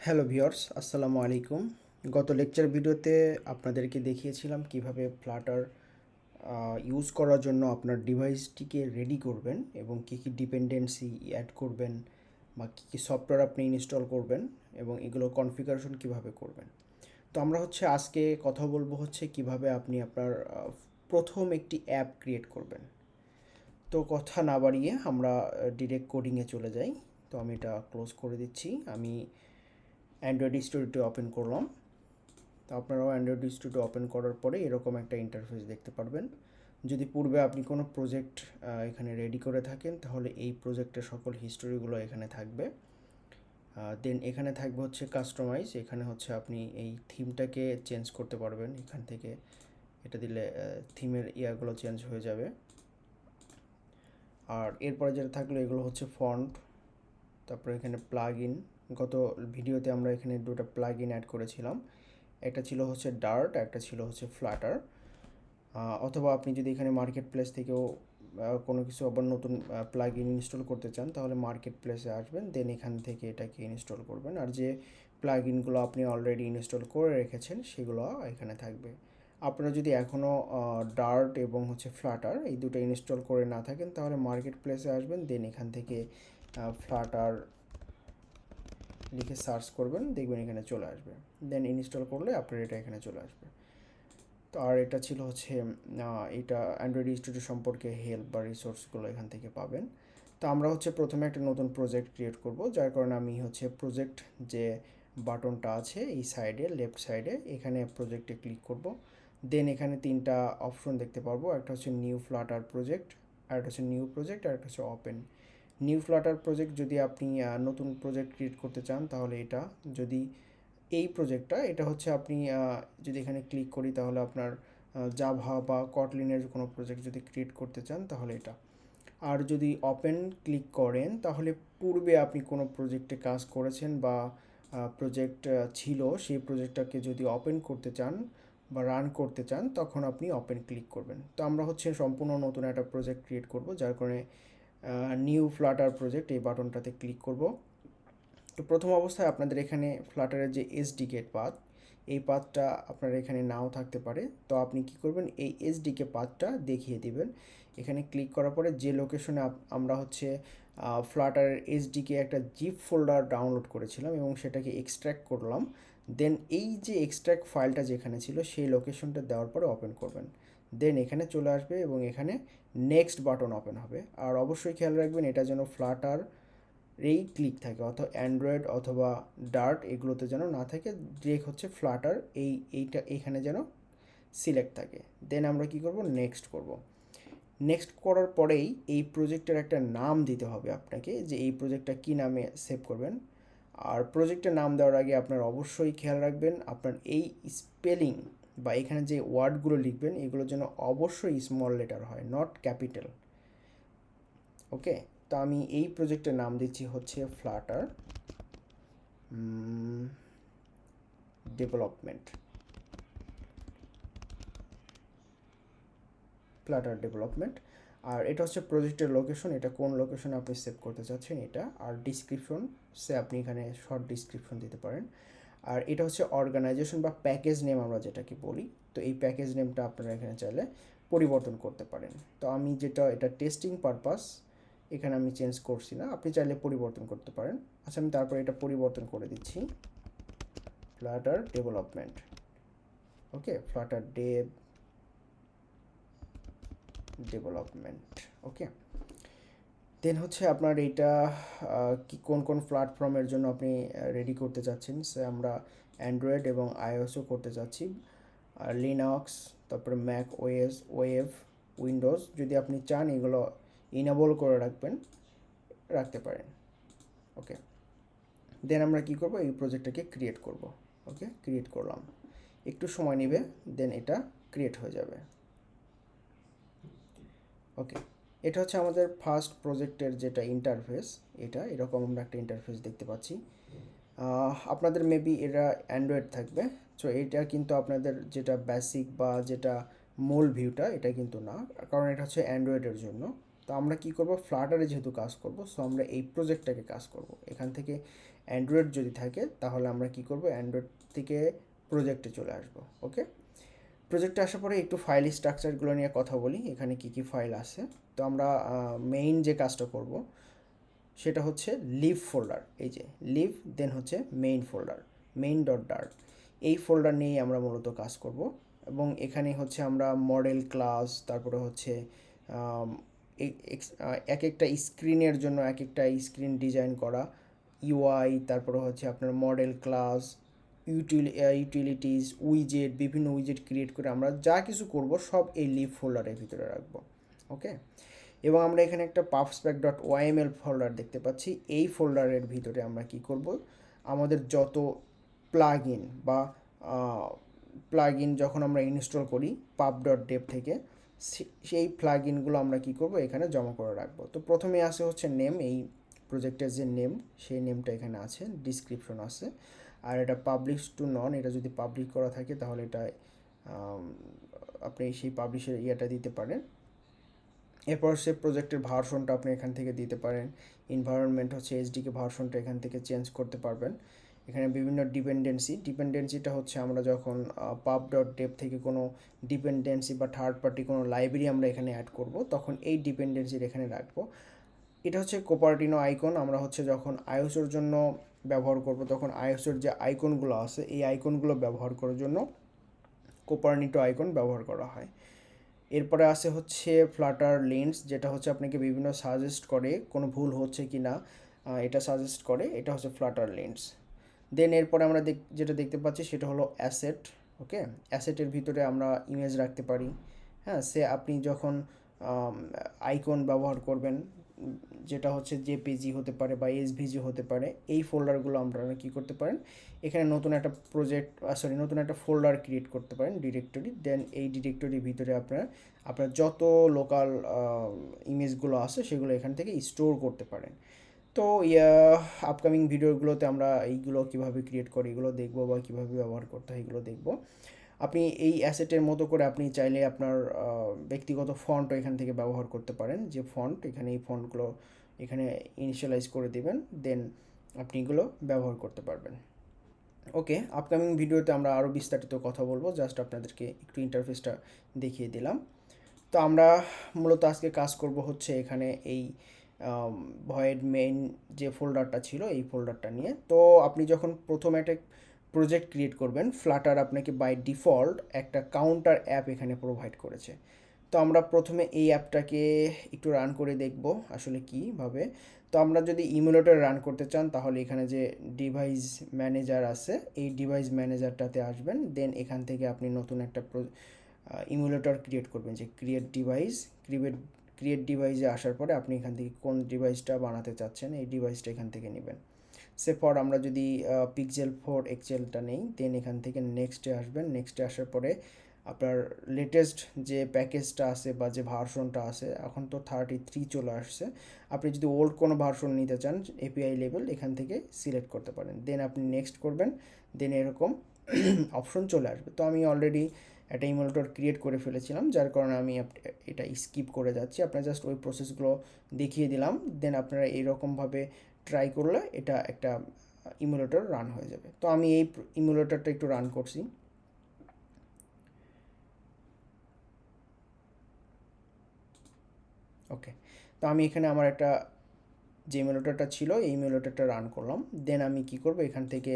Hello viewers, আসসালামু আলাইকুম। গত লেকচার ভিডিওতে আপনাদেরকে দেখিয়েছিলাম কিভাবে ফ্লাটার ইউজ করার জন্য আপনার ডিভাইসটিকে রেডি করবেন এবং কী কী ডিপেন্ডেন্সি অ্যাড করবেন বা কী কী সফটওয়্যার আপনি ইনস্টল করবেন এবং এগুলো কনফিগারেশন কিভাবে করবেন। তো আমরা আজকে কথা বলবো কিভাবে আপনি আপনার প্রথম একটি অ্যাপ ক্রিয়েট করবেন। তো কথা না বাড়িয়ে আমরা ডিরেক্ট কোডিংয়ে চলে যাই। তো আমি এটা ক্লোজ করে দিচ্ছি। আমি অ্যান্ড্রয়েড স্টুডিওটি ওপেন করলাম। তো আপনারাও অ্যান্ড্রয়েড স্টুডিও ওপেন করার পরে এরকম একটা ইন্টারফেস দেখতে পারবেন। যদি পূর্বে আপনি কোনো প্রজেক্ট এখানে রেডি করে থাকেন তাহলে এই প্রজেক্টের সকল হিস্টোরিগুলো এখানে থাকবে। দেন এখানে থাকবে কাস্টমাইজ। এখানে আপনি এই থিমটাকে চেঞ্জ করতে পারবেন। এখান থেকে এটা দিলে থিমের ইয়াগুলো চেঞ্জ হয়ে যাবে। আর এরপরে যেটা থাকলো এগুলো ফন্ট। তারপরে এখানে প্লাগ ইন। গত ভিডিওতে আমরা এখানে দুটো প্লাগ ইন অ্যাড করেছিলাম। একটা ছিল ডার্ট, একটা ছিল ফ্লাটার। অথবা আপনি যদি এখানে মার্কেট প্লেস থেকেও কোনো কিছু আবার নতুন প্লাগ ইন ইনস্টল করতে চান তাহলে মার্কেট প্লেসে আসবেন, দেন এখান থেকে এটাকে ইনস্টল করবেন। আর যে প্লাগ ইনগুলো আপনি অলরেডি ইনস্টল করে রেখেছেন সেগুলো এখানে থাকবে। আপনারা যদি এখনও ডার্ট এবং ফ্লাটার এই দুটো ইনস্টল করে না থাকেন তাহলে মার্কেট প্লেসে আসবেন, দেন এখান থেকে ফ্লাটার লিখে সার্চ করবেন, দেখবেন এখানে চলে আসবে। দেন ইনস্টল করলে আপনার এটা এখানে চলে আসবে। তো আর এটা ছিল এটা অ্যান্ড্রয়েড স্টুডিও সম্পর্কে হেল্প বা রিসোর্সগুলো এখান থেকে পাবেন। তো আমরা প্রথমে একটা নতুন প্রজেক্ট ক্রিয়েট করব, যার কারণে আমি প্রজেক্ট যে বাটনটা আছে এই সাইডে লেফট সাইডে এখানে প্রজেক্টে ক্লিক করব। দেন এখানে তিনটা অপশন দেখতে পারবো, একটা নিউ ফ্লাটার প্রজেক্ট, আর একটা নিউ প্রজেক্ট, আর একটা ওপেন। নিউ ফ্লাটার প্রজেক্ট যদি আপনি নতুন প্রজেক্ট ক্রিয়েট করতে চান তাহলে এটা, যদি এই প্রজেক্টটা এটা আপনি যদি এখানে ক্লিক করি তাহলে আপনার জাভা বা কটলিনের কোনো প্রজেক্ট যদি ক্রিয়েট করতে চান তাহলে এটা। আর যদি ওপেন ক্লিক করেন তাহলে পূর্বে আপনি কোনো প্রজেক্টে কাজ করেছেন বা প্রজেক্ট ছিল সেই প্রজেক্টটাকে যদি ওপেন করতে চান বা রান করতে চান তখন আপনি ওপেন ক্লিক করবেন। তো আমরা সম্পূর্ণ নতুন একটা প্রজেক্ট ক্রিয়েট করব, যার কারণে নিউ ফ্লাটার প্রজেক্ট এই বাটনটাতে ক্লিক করব। তো প্রথম অবস্থায় আপনাদের এখানে ফ্লাটারের যে এসডিকে পাথ, এই পাথটা আপনার এখানে নাও থাকতে পারে। তো আপনি কি করবেন, এই এসডিকে পাথটা দেখিয়ে দিবেন। এখানে ক্লিক করার পরে যে লোকেশনে আমরা ফ্লাটারের এসডিকে একটা জিপ ফোল্ডার ডাউনলোড করেছিলাম এবং সেটাকে এক্সট্র্যাক্ট করলাম, দেন এই যে এক্সট্র্যাক্ট ফাইলটা যেখানে ছিল সেই লোকেশনটা দেওয়ার পরে ওপেন করবেন। দেন এখানে চলে আসবে এবং এখানে নেক্সট বাটন ওপেন হবে। আর অবশ্যই খেয়াল রাখবেন এটা যেন ফ্লাটার এই ক্লিক থাকে, অথবা অ্যান্ড্রয়েড অথবা ডার্ট এগুলোতে যেন না থাকে, ডিরেক্ট ফ্লাটার এইটা এখানে যেন সিলেক্ট থাকে। দেন আমরা কি করব, নেক্সট করব। নেক্সট করার পরেই এই প্রজেক্টের একটা নাম দিতে হবে আপনাকে, যে এই প্রজেক্টটা কী নামে সেভ করবেন। আর প্রজেক্টের নাম দেওয়ার আগে আপনার অবশ্যই খেয়াল রাখবেন আপনার এই স্পেলিং বা এখানে যে ওয়ার্ডগুলো লিখবেন এগুলোর জন্য অবশ্যই স্মল লেটার হয়, নট ক্যাপিটাল। ওকে, তো আমি এই প্রজেক্টের নাম দিচ্ছি ফ্লাটার ডেভেলপমেন্ট, ফ্লাটার ডেভেলপমেন্ট। আর এটা প্রজেক্টের লোকেশন, এটা কোন লোকেশনে আপনি সেভ করতে চাচ্ছেন এটা। আর ডিসক্রিপশন আপনি এখানে শর্ট ডিসক্রিপশন দিতে পারেন। আর এটা অর্গানাইজেশন বা প্যাকেজ নেম আমরা যেটাকে বলি। তো এই প্যাকেজ নেমটা আপনারা এখানে চাইলে পরিবর্তন করতে পারেন। তো আমি এটা টেস্টিং পারপাস এখানে আমি চেঞ্জ করছি না, আপনি চাইলে পরিবর্তন করতে পারেন। আচ্ছা, আমি তারপরে এটা পরিবর্তন করে দিচ্ছি, ফ্লাটার ডেভেলপমেন্ট। ওকে, ফ্লাটার ডেভেলপমেন্ট। ওকে, দেন আপনার এইটা কি কোন কোন প্ল্যাটফর্মের জন্য আপনি রেডি করতে চাচ্ছেন। সে আমরা অ্যান্ড্রয়েড এবং আইওএসও করতে চাচ্ছি, আর লিনাক্স, তারপরে ম্যাক ওএস, ওয়েভ, উইন্ডোজ যদি আপনি চান এগুলো ইনেবল করে রাখতে পারেন। ওকে, দেন আমরা কি করব, এই প্রজেক্টটাকে ক্রিয়েট করব। ওকে, ক্রিয়েট করলাম, একটু সময় নেবে, দেন এটা ক্রিয়েট হয়ে যাবে। ওকে, এটা আমাদের ফার্স্ট প্রজেক্টের যেটা ইন্টারফেস, এটা এরকম আমরা একটা ইন্টারফেস দেখতে পাচ্ছি। আপনাদের মেবি এটা অ্যান্ড্রয়েড থাকবে, সো এটা কিন্তু আপনাদের যেটা বেসিক বা যেটা মূল ভিউটা এটা কিন্তু না, কারণ এটা অ্যান্ড্রয়েডের জন্য। তো আমরা কি করব, ফ্লাটারে যেহেতু কাজ করব, সো আমরা এই প্রজেক্টটাকে কাজ করব। এখান থেকে অ্যান্ড্রয়েড যদি থাকে তাহলে আমরা কি করব, অ্যান্ড্রয়েড থেকে প্রজেক্টে চলে আসব। ওকে, প্রজেক্টে আসার পরে একটু ফাইল স্ট্রাকচারগুলো নিয়ে কথা বলি, এখানে কি কি ফাইল আছে। তো আমরা মেইন যে কাজটা করব সেটা হচ্ছে লিভ ফোল্ডার, এই যে লিভ, দেন হচ্ছে main folder, main dot Dart, এই ফোল্ডার নিয়েই আমরা মূলত কাজ করব। এবং এখানে হচ্ছে আমরা মডেল ক্লাস, তারপরে হচ্ছে এক একটা স্ক্রিনের জন্য এক একটা স্ক্রিন ডিজাইন করা, ইউআই, তারপরে হচ্ছে আপনার মডেল ক্লাস, ইউটিলিটিস, উইজেট, বিভিন্ন উইজেট ক্রিয়েট করে আমরা যা কিছু করব সব এই লিভ ফোল্ডারের ভিতরে রাখবো। ওকে, এবং আমরা এখানে একটা পাফস্প্যাক ডট ওয়াইএমএল ফোল্ডার দেখতে পাচ্ছি। এই ফোল্ডারের ভিতরে আমরা কি করব, আমাদের যত প্লাগ ইন বা প্লাগ ইন যখন আমরা ইনস্টল করি পাব ডট ডেভ থেকে, সেই প্লাগ ইনগুলো আমরা কি করব, এখানে জমা করে রাখবো। তো প্রথমে আসে হচ্ছে নেম, এই প্রজেক্টের যে নেম সেই নেমটা এখানে আছে, ডিসক্রিপশন আছে। আর এটা পাবলিশ টু নন, এটা যদি পাবলিক করা থাকে তাহলে এটা আপনি সেই পাবলিশের ইয়েটা দিতে পারেন। এরপর সে প্রজেক্টের ভার্সনটা আপনি এখান থেকে দিতে পারেন। এনভায়রনমেন্ট হচ্ছে এইচডিকে ভার্সনটা এখান থেকে চেঞ্জ করতে পারবেন। এখানে বিভিন্ন ডিপেন্ডেন্সিটা হচ্ছে আমরা যখন পাব ডট ডেভ থেকে কোনো ডিপেন্ডেন্সি বা থার্ড পার্টি কোনো লাইব্রেরি আমরা এখানে অ্যাড করব, তখন এই ডিপেন্ডেন্সির এখানে রাখবো। এটা হচ্ছে কোপারটিনো আইকন, আমরা হচ্ছে যখন আইওসের জন্য ব্যবহার করব তখন আইওসের যে আইকনগুলো আছে এই আইকনগুলো ব্যবহার করার জন্য কোপারটিনো আইকন ব্যবহার করা হয়। এরপরে আসে হচ্ছে ফ্লাটার লেন্স, যেটা হচ্ছে আপনাকে বিভিন্ন সাজেস্ট করে কোনো ভুল হচ্ছে কি না, এটা সাজেস্ট করে, এটা হচ্ছে ফ্লাটার লেন্স। দেন এরপরে আমরা যেটা দেখতে পাচ্ছি সেটা হলো অ্যাসেট। ওকে, অ্যাসেটের ভিতরে আমরা ইমেজ রাখতে পারি। হ্যাঁ, সে আপনি যখন আইকন ব্যবহার করবেন, যেটা হচ্ছে জেপিজি হতে পারে বা এসভিজি হতে পারে, এই ফোল্ডারগুলো আপনারা কী করতে পারেন, এখানে নতুন একটা নতুন একটা ফোল্ডার ক্রিয়েট করতে পারেন, ডিরেক্টরি। দেন এই ডিরেক্টরির ভিতরে আপনার যত লোকাল ইমেজগুলো আছে সেগুলো এখান থেকে স্টোর করতে পারেন। তো আপকামিং ভিডিওগুলোতে আমরা এইগুলো কীভাবে ক্রিয়েট করি এগুলো দেখবো, বা কীভাবে ব্যবহার করতে হয় এগুলো দেখবো। আপনি এই অ্যাসেটের মতো করে আপনি চাইলে আপনার ব্যক্তিগত ফন্টও এখান থেকে ব্যবহার করতে পারেন, যে ফন্ট এখানে এই ফন্টগুলো এখানে ইনিশিয়ালাইজ করে দেবেন, দেন আপনি এগুলো ব্যবহার করতে পারবেন। ওকে, আপকামিং ভিডিওতে আমরা আরও বিস্তারিত কথা বলবো, জাস্ট আপনাদেরকে একটু ইন্টারফেসটা দেখিয়ে দিলাম। তো আমরা মূলত আজকে কাজ করব হচ্ছে এখানে এই ভয়েড মেইন যে ফোল্ডারটা ছিল এই ফোল্ডারটা নিয়ে। তো আপনি যখন প্রথম একটা প্রজেক্ট ক্রিয়েট করবেন, ফ্লাটার আপনাকে বাই ডিফল্ট একটা কাউন্টার অ্যাপ এখানে প্রোভাইড করেছে। তো আমরা প্রথমে এই অ্যাপটাকে একটু রান করে দেখব আসলে কীভাবে। তো আমরা যদি ইমুলেটর রান করতে চান তাহলে এখানে যে ডিভাইস ম্যানেজার আছে এই ডিভাইস ম্যানেজারটাতে আসবেন, দেন এখান থেকে আপনি নতুন একটা ইমুলেটর ক্রিয়েট করবেন, যে ক্রিয়েট ডিভাইসে আসার পরে আপনি এখান থেকে কোন ডিভাইসটা বানাতে চাচ্ছেন এই ডিভাইসটা এখান থেকে নেবেন। সে ফর আমরা যদি পিক্সেল 4 এক্সেলটা নেই, দেন এখান থেকে নেক্সটে আসবেন। নেক্সটে আসার পরে আপনার লেটেস্ট যে প্যাকেজটা আছে বা যে ভার্সনটা আছে, এখন তো 33 চলে আসছে, আপনি যদি ওল্ড কোনো ভার্সন নিতে চান এপিআই লেভেল এখান থেকে সিলেক্ট করতে পারেন, দেন আপনি নেক্সট করবেন, দেন এরকম অপশন চলে আসবে। তো আমি অলরেডি একটা ইমুলেটর ক্রিয়েট করে ফেলেছিলাম, যার কারণে আমি এটা স্কিপ করে যাচ্ছি, আপনার জাস্ট ওই প্রসেসগুলো দেখিয়ে দিলাম। দেন আপনারা এইরকমভাবে ট্রাই করলে এটা একটা ইমুলেটর রান হয়ে যাবে। তো আমি এই ইমুলেটরটা একটু রান করছি। ওকে, তো আমি এখানে আমার একটা যে ইমুলেটরটা ছিল এই ইমুলেটরটা রান করলাম। দেন আমি কি করব, এখান থেকে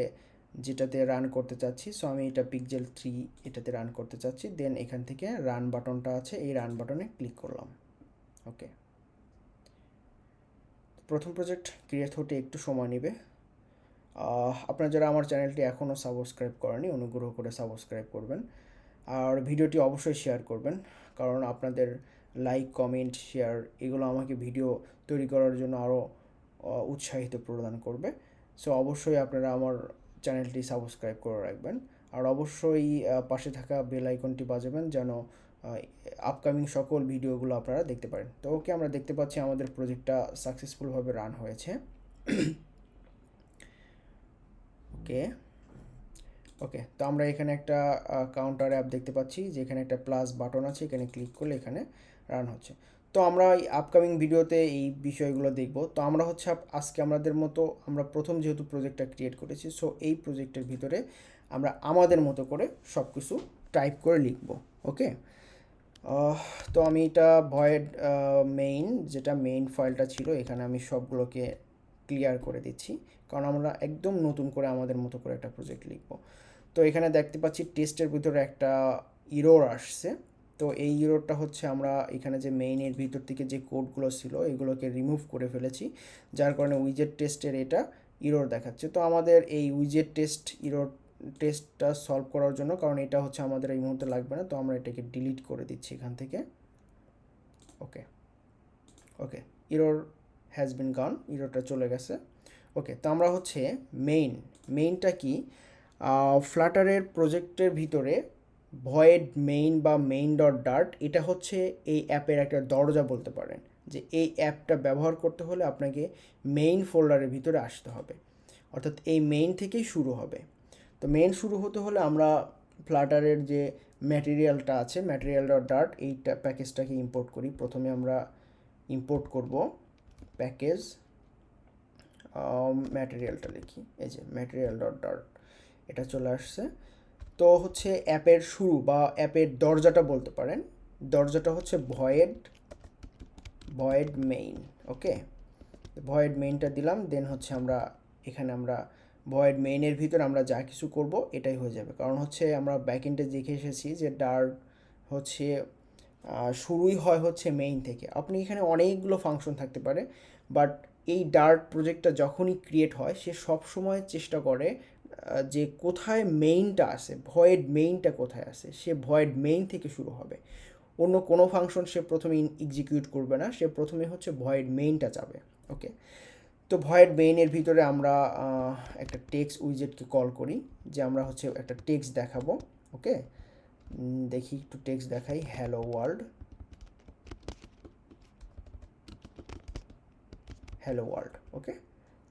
যেটাতে রান করতে চাচ্ছি, সো আমি এটা পিক্সেল 3 এটাতে রান করতে চাচ্ছি, দেন এখান থেকে রান বাটনটা আছে এই রান বাটনে ক্লিক করলাম। ওকে, প্রথম প্রজেক্ট ক্রিয়েট হতে একটু সময় নেবে। আপনারা যারা আমার চ্যানেলটি এখনও সাবস্ক্রাইব করেনি অনুগ্রহ করে সাবস্ক্রাইব করবেন, আর ভিডিওটি অবশ্যই শেয়ার করবেন, কারণ আপনাদের লাইক, কমেন্ট, শেয়ার এগুলো আমাকে ভিডিও তৈরি করার জন্য আরও উৎসাহিত প্রদান করবে। সো অবশ্যই আপনারা আমার চ্যানেলটি সাবস্ক্রাইব করে রাখবেন, আর অবশ্যই পাশে থাকা বেল আইকনটি বাজাবেন যেন আপকামিং সকল ভিডিওগুলো আপনারা দেখতে পারেন। তো ওকে, আমরা দেখতে পাচ্ছি আমাদের প্রজেক্টটা সাকসেসফুলভাবে রান হয়েছে। ওকে ওকে, তো আমরা এখানে একটা কাউন্টার অ্যাপ দেখতে পাচ্ছি, যেখানে একটা প্লাস বাটন আছে, এখানে ক্লিক করলে এখানে রান হচ্ছে। তো আমরা এই আপকামিং ভিডিওতে এই বিষয়গুলো দেখব। তো আমরা হচ্ছে আজকে আমরা প্রথম যেহেতু প্রজেক্টটা ক্রিয়েট করেছি, সো এই প্রজেক্টের ভিতরে আমরা আমাদের মতো করে সব কিছু টাইপ করে লিখব। ওকে, তো আমি এটা ভয়েড মেইন, যেটা মেইন ফাইলটা ছিল, এখানে আমি সবগুলোকে ক্লিয়ার করে দিচ্ছি, কারণ আমরা একদম নতুন করে আমাদের মতো করে একটা প্রজেক্ট লিখব। তো এখানে দেখতে পাচ্ছি টেস্টের ভিতরে একটা ইরোর আসছে। তো এই ইরোরটা হচ্ছে আমরা এখানে যে মেইনের ভিতর থেকে যে কোডগুলো ছিল এগুলোকে রিমুভ করে ফেলেছি, যার কারণে উইজেট টেস্টের এটা ইরোর দেখাচ্ছে। তো আমাদের এই উইজেট টেস্টটা সলভ করার জন্য, কারণ এটা হচ্ছে আমাদের এই মুহূর্তে লাগবে না, তো আমরা এটাকে ডিলিট করে দিচ্ছি এখান থেকে। ওকে, ওকে, ইরোর হ্যাজ বিন গন, ইরোরটা চলে গেছে। ওকে, তো আমরা হচ্ছে মেইনটা কি, ফ্লাটারের প্রজেক্টের ভিতরে ভয়েড মেইন বা মেইন ডট ডার্ট, এটা হচ্ছে এই অ্যাপের একটা দরজা বলতে পারেন, যে এই অ্যাপটা ব্যবহার করতে হলে আপনাকে মেইন ফোল্ডারের ভিতরে আসতে হবে, অর্থাৎ এই মেইন থেকেই শুরু হবে। তো মেইন শুরু হতে হলে আমরা ফ্লাটারের যে ম্যাটেরিয়ালটা আছে, ম্যাটেরিয়াল ডট ডার্ট, এইটা প্যাকেজটাকে ইম্পোর্ট করি। প্রথমে আমরা ইম্পোর্ট করব প্যাকেজ, ম্যাটেরিয়ালটা লিখি, এই যে ম্যাটেরিয়াল ডট ডার্ট, এটা চলে আসছে। তো হচ্ছে অ্যাপের শুরু বা অ্যাপের দরজাটা বলতে পারেন, দরজাটা হচ্ছে ভয়েড মেইন। ওকে, ভয়েড মেইনটা দিলাম, দেন হচ্ছে এখানে আমরা ভয়েড মেইনের ভিতর আমরা যা কিছু করব এটাই হয়ে যাবে, কারণ হচ্ছে আমরা ব্যাকএন্ডে দেখে এসেছি যে ডার্ট হচ্ছে শুরুই হয় হচ্ছে মেইন থেকে। আপনি এখানে অনেকগুলো ফাংশন থাকতে পারে, বাট এই ডার্ট প্রজেক্টটা যখনই ক্রিয়েট হয় সে সব সময় চেষ্টা করে যে কোথায় মেইনটা আছে, ভয়েড মেইনটা কোথায় আছে, সে ভয়েড মেইন থেকে শুরু হবে। অন্য কোনো ফাংশন সে প্রথমে এক্সিকিউট করবে না, সে প্রথমে হচ্ছে ভয়েড মেইনটা যাবে। ওকে, তো ভয়েড মেইনের ভিতরে আমরা একটা টেক্সট উইজেটকে কল করি, যে আমরা হচ্ছে একটা টেক্সট দেখাবো। ওকে, দেখি একটু টেক্সট দেখাই, হ্যালো ওয়ার্ল্ড, হ্যালো ওয়ার্ল্ড। ওকে,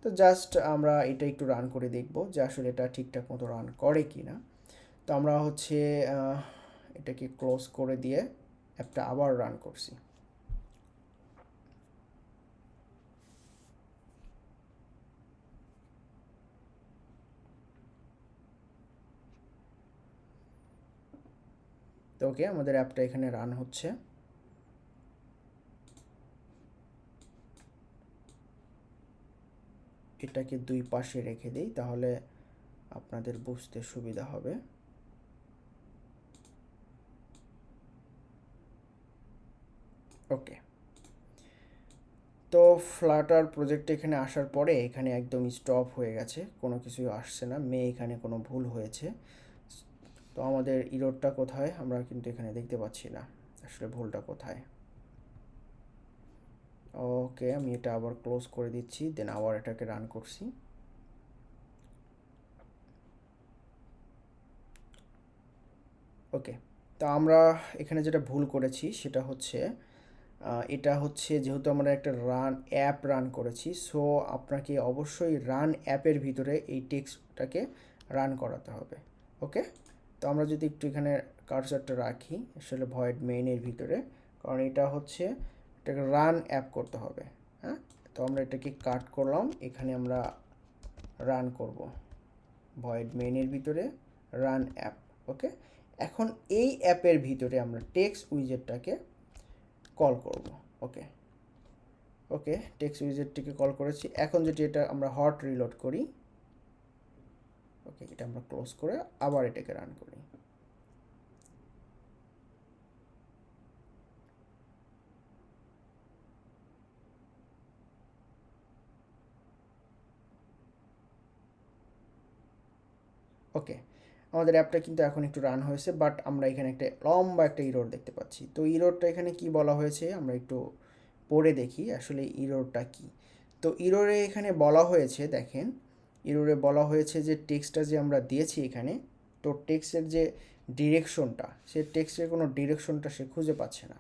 তো জাস্ট আমরা এটা একটু রান করে দেখব যে আসলে এটা ঠিকঠাক মতো রান করে কি না। তো আমরা হচ্ছে এটাকে ক্লোজ করে দিয়ে অ্যাপটা আবার রান করছি। তো ওকে, আমাদের অ্যাপটা এখানে রান হচ্ছে। এটাকে দুই পাশে রেখে দিই, তাহলে আপনাদের বুঝতে সুবিধা হবে। ওকে, তো ফ্লাটার প্রজেক্ট এখানে আসার পরে এখানে একদম স্টপ হয়ে গেছে, কোনো কিছুই আসছে না, এখানে কোনো ভুল হয়েছে। তো আমাদের ইরোরটা কোথায় আমরা কিন্তু এখানে দেখতে পাচ্ছি না, আসলে ভুলটা কোথায়। ওকে, আমি এটা আবার ক্লোজ করে দিচ্ছি, দেন আবার এটাকে রান করছি। ওকে, তো আমরা এখানে যেটা ভুল করেছি সেটা হচ্ছে এটা হচ্ছে যেহেতু আমরা একটা অ্যাপ রান করেছি, সো আপনাকে অবশ্যই রান অ্যাপের ভিতরে এই টেক্সটটাকে রান করাতে হবে। ওকে, তো আমরা যদি একটু এখানে কার্সারটা রাখি আসলে ভয়েড মেইনের ভিতরে, কারণ এটা হচ্ছে এটাকে রান অ্যাপ করতে হবে। হ্যাঁ, তো আমরা এটাকে কাট করলাম, এখানে আমরা রান করব ভয়েড মেইনের ভিতরে রান অ্যাপ। ওকে, এখন এই অ্যাপের ভিতরে আমরা টেক্সট উইজেটটাকে কল করব। ওকে, ওকে, টেক্সট উইজেটটিকে কল করেছি। এখন যদি এটা আমরা হট রিলোড করি, ওকে, এটা আমরা ক্লোজ করে আবার এটাকে রান করি। ওকে, আমাদের অ্যাপটা কিন্তু এখন একটু রান হয়েছে, বাট আমরা এখানে একটা লম্বা একটা ইরোর দেখতে পাচ্ছি। তো ইরোরটা এখানে কি বলা হয়েছে আমরা একটু পড়ে দেখি আসলে ইরোরটা কি। তো ইরোরে এখানে বলা হয়েছে, দেখেন, ইরোরে বলা হয়েছে যে টেক্সটটা যে আমরা দিয়েছি এখানে, তো টেক্সটের যে ডিরেকশনটা, সে টেক্সটের কোনো ডিরেকশনটা সে খুঁজে পাচ্ছে না।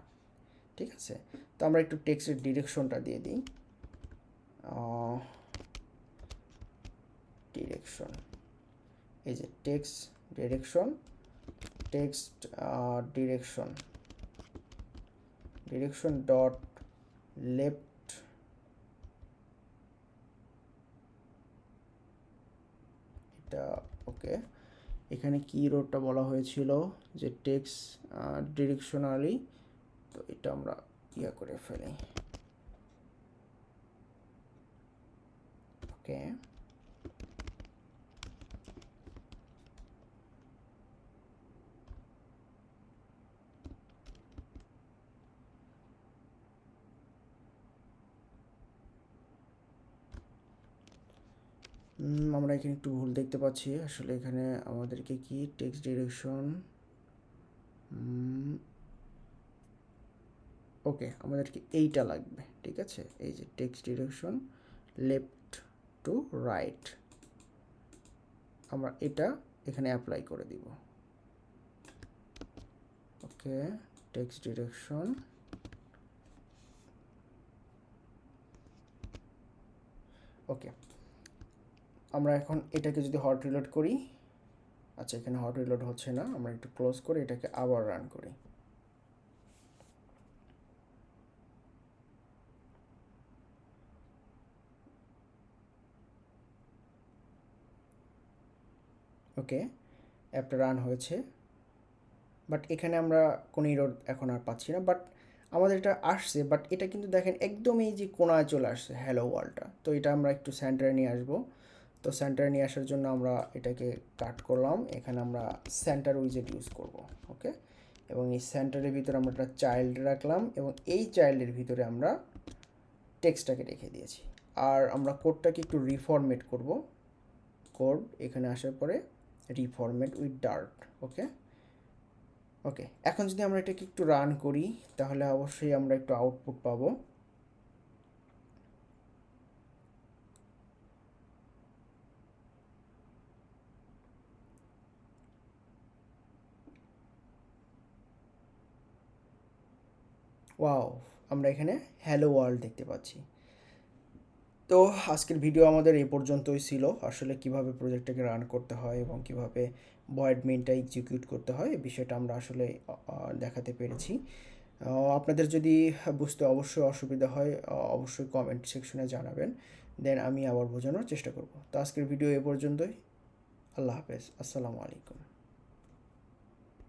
ঠিক আছে, তো আমরা একটু টেক্সটের ডিরেকশনটা দিয়ে দিই, ডিরেকশন, এই যে text direction, text direction, direction dot left এটা ওকে। এখানে কি রোডটা বলা হয়েছিল যে টেক্সট ডিরেকশনালি, তো এটা আমরা ইয়া করে ফেলি। ওকে, আমরা এখানে একটু ভুল দেখতে পাচ্ছি। আসলে এখানে আমাদেরকে কি টেক্সট ডিরেকশন, ওকে আমাদেরকে এইটা লাগবে, ঠিক আছে। এই যে text direction left to right, আমরা এটা এখানে অ্যাপ্লাই করে দিব। ওকে, টেক্সট ডিরেকশন, ওকে। আমরা এখন এটাকে যদি হট রিলোড করি, আচ্ছা এখানে হট রিলোড হচ্ছে না, আমরা একটু ক্লোজ করে এটাকে আবার রান করি। ওকে, অ্যাপটা রান হয়েছে, বাট এখানে আমরা কোনো এরর এখন আর পাচ্ছি না। বাট আমাদের এটা আসছে, বাট এটা কিন্তু দেখেন একদম এই যে কোণায় চলে আসছে হ্যালো ওয়ার্ল্ডটা। তো এটা আমরা একটু সেন্টারে নিয়ে আসবো। তো সেন্টারে নিয়ে আসার জন্য আমরা এটাকে কাট করলাম, এখানে আমরা সেন্টার উইজেট ইউজ করব। ওকে, এবং এই সেন্টারের ভিতরে আমরা একটা চাইল্ড রাখলাম, এবং এই চাইল্ডের ভিতরে আমরা টেক্সটটাকে রেখে দিয়েছি। আর আমরা কোডটাকে একটু রিফরমেট করব। কোড এখানে আসার পরে রিফরমেট উইথ ডার্ট। ওকে, ওকে। এখন যদি আমরা এটাকে একটু রান করি, তাহলে অবশ্যই আমরা একটু আউটপুট পাবো। ওয়াও, আমরা এখানে হ্যালো ওয়ার্ল্ড দেখতে পাচ্ছি। তো আজকের ভিডিও আমাদের এই পর্যন্তই ছিল। আসলে কিভাবে প্রজেক্টটাকে রান করতে হয় এবং কিভাবে ভয়েড মেইনটা এক্সিকিউট করতে হয়, এই বিষয়টা আমরা আসলে দেখাতে পেরেছি। আপনাদের যদি বুঝতে অবশ্যই অসুবিধা হয়, অবশ্যই কমেন্ট সেকশনে জানাবেন, দেন আমি আবার বোঝানোর চেষ্টা করব। তো আজকের ভিডিও এ পর্যন্তই। আল্লাহ হাফেজ, আসসালামু আলাইকুম।